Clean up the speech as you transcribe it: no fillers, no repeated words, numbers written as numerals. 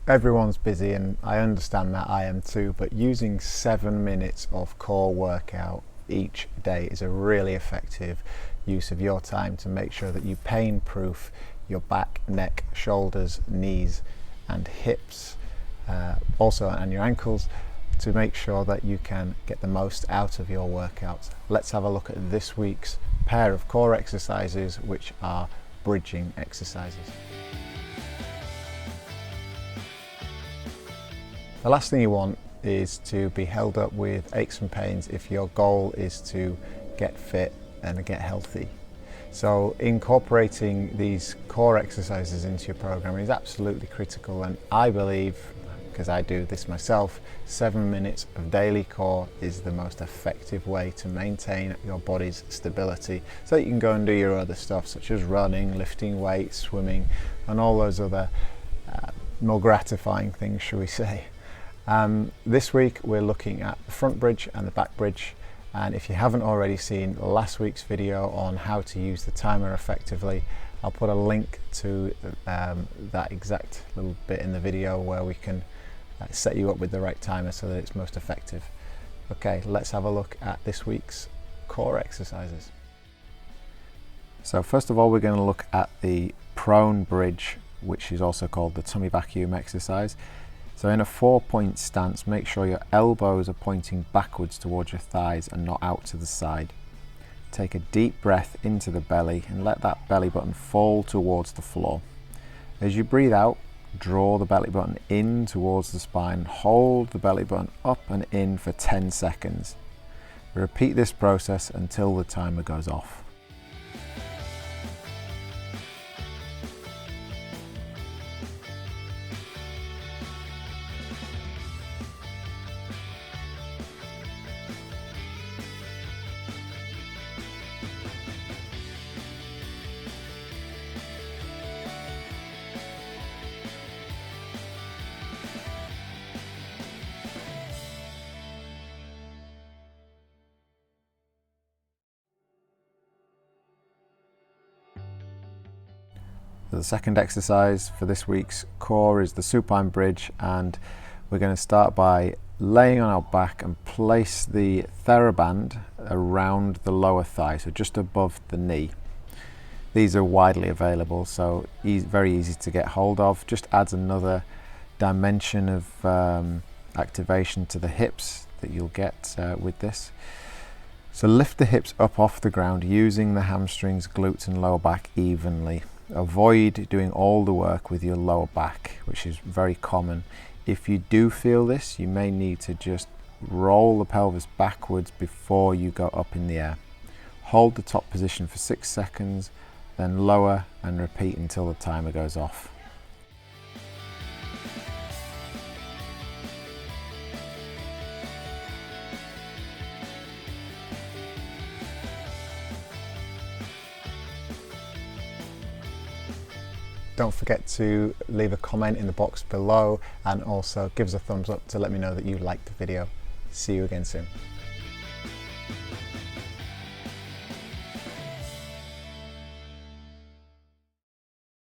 Everyone's busy and I understand that, I am too, but using 7 minutes of core workout each day is a really effective use of your time to make sure that you pain proof your back, neck, shoulders, knees and hips, also and your ankles, to make sure that you can get the most out of your workouts. Let's have a look at this week's pair of core exercises, which are bridging exercises. The last thing you want is to be held up with aches and pains if your goal is to get fit and get healthy. So incorporating these core exercises into your program is absolutely critical, and I believe, because I do this myself, 7 minutes of daily core is the most effective way to maintain your body's stability so that you can go and do your other stuff such as running, lifting weights, swimming and all those other more gratifying things, shall we say. This week we're looking at the front bridge and the back bridge, and if you haven't already seen last week's video on how to use the timer effectively, I'll put a link to that exact little bit in the video where we can set you up with the right timer so that it's most effective. Okay, let's have a look at this week's core exercises. So first of all, we're going to look at the prone bridge, which is also called the tummy vacuum exercise. So in a 4-point stance, make sure your elbows are pointing backwards towards your thighs and not out to the side. Take a deep breath into the belly and let that belly button fall towards the floor. As you breathe out, draw the belly button in towards the spine, hold the belly button up and in for 10 seconds. Repeat this process until the timer goes off. The second exercise for this week's core is the supine bridge, and we're going to start by laying on our back and place the TheraBand around the lower thigh, so just above the knee. These are widely available, so very easy to get hold of. Just adds another dimension of activation to the hips that you'll get with this. So lift the hips up off the ground using the hamstrings, glutes and lower back evenly. Avoid doing all the work with your lower back, which is very common. If you do feel this, you may need to just roll the pelvis backwards before you go up in the air. Hold the top position for 6 seconds, then lower and repeat until the timer goes off. Don't forget to leave a comment in the box below and also give us a thumbs up to let me know that you liked the video. See you again soon.